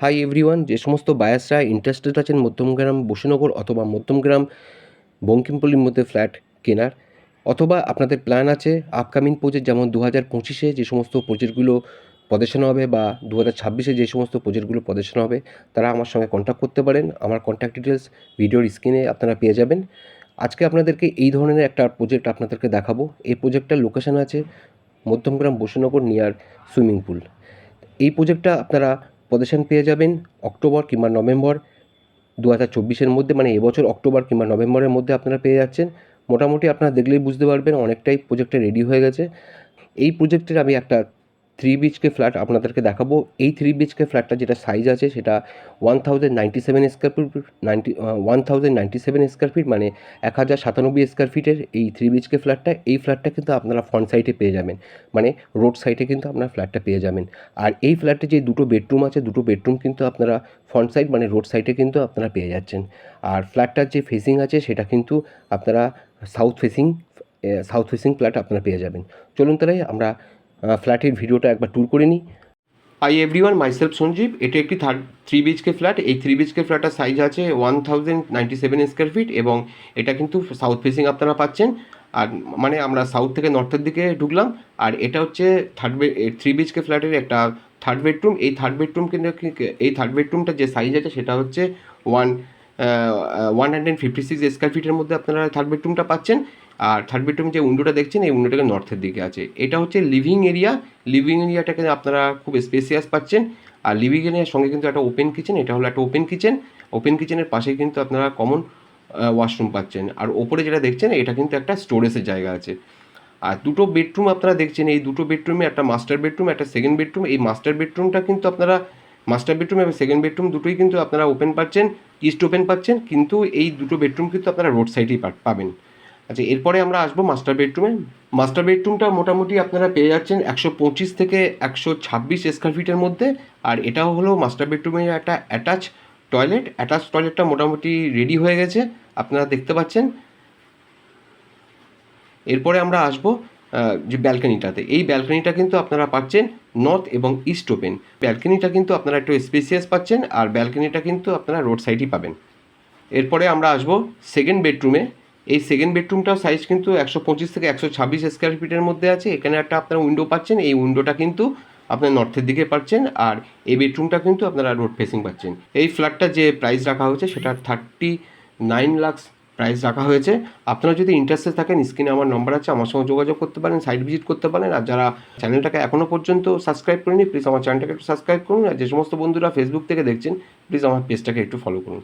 Hi everyone, যে সমস্ত বায়ার্সরা interested আছেন মধ্যমগ্রাম বসুনগর অথবা মধ্যমগ্রাম বঙ্কিমপল্লির মধ্যে ফ্ল্যাট কেনার, অথবা আপনাদের প্ল্যান আছে আপকামিং প্রজেক্ট যেমন 2025-এ যে সমস্ত প্রজেক্টগুলো পজিশন হবে বা 2026-এ যে সমস্ত প্রজেক্টগুলো পজিশন হবে, তারা আমার সঙ্গে কন্ট্যাক্ট করতে পারেন। আমার কন্ট্যাক্ট ডিটেলস ভিডিওর স্ক্রিনে আপনারা পেয়ে যাবেন। আজকে আপনাদেরকে এই ধরনের একটা প্রজেক্ট আপনাদেরকে দেখাবো। এই প্রজেক্টটার লোকেশান আছে Madhyamgram Basunagar near swimming pool. এই প্রজেক্টটা আপনারা পজিশন পেয়ে যাবেন অক্টোবর কিংবা নভেম্বর 2024-এর মধ্যে, মানে এবছর অক্টোবর কিংবা নভেম্বরের মধ্যে আপনারা পেয়ে যাচ্ছেন। মোটামুটি আপনারা দেখলেই বুঝতে পারবেন অনেকটাই প্রজেক্টটা রেডি হয়ে গেছে। এই প্রজেক্টের আমি একটা 3 BHK ফ্ল্যাট আপনাদেরকে দেখাবো। এই 3 BHK ফ্ল্যাটটা যেটা সাইজ আছে সেটা 1097 স্কোয়ার ফিট, 1097 স্কোয়ার ফিট, মানে 1097 স্কোয়ার ফিটের এই 3 BHK ফ্ল্যাটটা। এই ফ্ল্যাটটা কিন্তু আপনারা ফ্রন্ট সাইডে পেয়ে যাবেন, মানে রোড সাইডে কিন্তু আপনারা ফ্ল্যাটটা পেয়ে যাবেন। আর এই ফ্ল্যাটে যে দুটো বেডরুম আছে, দুটো বেডরুম কিন্তু আপনারা ফ্রন্ট সাইড মানে রোড সাইডে কিন্তু আপনারা পেয়ে যাচ্ছেন। আর ফ্ল্যাটটার যে ফেসিং আছে সেটা কিন্তু আপনারা সাউথ ফেসিং ফ্ল্যাট আপনারা পেয়ে যাবেন। চলুন তাহলে আমরা ফ্ল্যাটের ভিডিওটা একবার ট্যুর করে নিই। Hi everyone, myself Sanjeev. এটা একটি 3 BHK ফ্ল্যাট। এই 3 BHK ফ্ল্যাটের সাইজ আছে 1097 স্কোয়ার ফিট এবং এটা কিন্তু সাউথ ফেসিং আপনারা পাচ্ছেন। আর মানে আমরা সাউথ থেকে নর্থের দিকে ঢুকলাম। আর এটা হচ্ছে 3 BHK ফ্ল্যাটের একটা থার্ড বেডরুম। এই থার্ড বেডরুমটা যে সাইজ আছে সেটা হচ্ছে 156 স্কোয়ার ফিটের মধ্যে আপনারা থার্ড বেডরুমটা পাচ্ছেন। আর থার্ড বেডরুম যে উইন্ডোটা দেখছেন, এই উইন্ডোটাকে নর্থের দিকে আছে। এটা হচ্ছে লিভিং এরিয়া। লিভিং এরিয়াটাকে আপনারা খুব স্পেসিয়াস পাচ্ছেন। আর লিভিং এরিয়ার সঙ্গে কিন্তু একটা ওপেন কিচেন, এটা হলো একটা ওপেন কিচেন। ওপেন কিচেনের পাশে কিন্তু আপনারা কমন ওয়াশরুম পাচ্ছেন। আর ওপরে যেটা দেখছেন এটা কিন্তু একটা স্টোরেজের জায়গা আছে। আর দুটো বেডরুম আপনারা দেখছেন, এই দুটো বেডরুমে একটা মাস্টার বেডরুম, একটা সেকেন্ড বেডরুম। এই মাস্টার বেডরুমটা কিন্তু আপনারা মাস্টার বেডরুম এবং সেকেন্ড বেডরুম দুটোই কিন্তু আপনারা ওপেন পাচ্ছেন, ইস্ট ওপেন পাচ্ছেন। কিন্তু এই দুটো বেডরুম কিন্তু আপনারা রোড সাইডেই পাবেন। আচ্ছা, এরপরে আমরা আসবো মাস্টার বেডরুমে। মাস্টার বেডরুমটা মোটামুটি আপনারা পেয়ে যাচ্ছেন 125 থেকে 126 স্কোয়ার ফিটের মধ্যে। আর এটাও হলো মাস্টার বেডরুমের একটা অ্যাটাচ টয়লেটটা মোটামুটি রেডি হয়ে গেছে, আপনারা দেখতে পাচ্ছেন। এরপরে আমরা আসবো যে ব্যালকনিটাতে। এই ব্যালকনিটা কিন্তু আপনারা পাচ্ছেন নর্থ এবং ইস্ট ওপেন। ব্যালকনিটা কিন্তু আপনারা একটু স্পেসিয়াস পাচ্ছেন, আর ব্যালকনিটা কিন্তু আপনারা রোড সাইডই পাবেন। এরপরে আমরা আসবো সেকেন্ড বেডরুমে। এই সেকেন্ড বেডরুমটাও সাইজ কিন্তু 125 থেকে 126 স্কোয়ার ফিটের মধ্যে আছে। এখানে একটা আপনারা উইন্ডো পাচ্ছেন, এই উইন্ডোটা কিন্তু আপনার নর্থের দিকে পাচ্ছেন। আর এই বেডরুমটা কিন্তু আপনারা রোড ফেসিং পাচ্ছেন। এই ফ্ল্যাটটা যে প্রাইস রাখা হয়েছে সেটা 39 লাখ প্রাইস রাখা হয়েছে। আপনারা যদি ইন্টারেস্টেড থাকেন, স্ক্রিনে আমার নম্বর আছে, আমার সঙ্গে যোগাযোগ করতে পারেন, সাইট ভিজিট করতে পারেন। আর যারা চ্যানেলটাকে এখনও পর্যন্ত সাবস্ক্রাইব করেনি, প্লিজ আমার চ্যানেলটাকে একটু সাবস্ক্রাইব করুন। আর যে সমস্ত বন্ধুরা ফেসবুক থেকে দেখছেন, প্লিজ আমার পেজটাকে একটু ফলো করুন।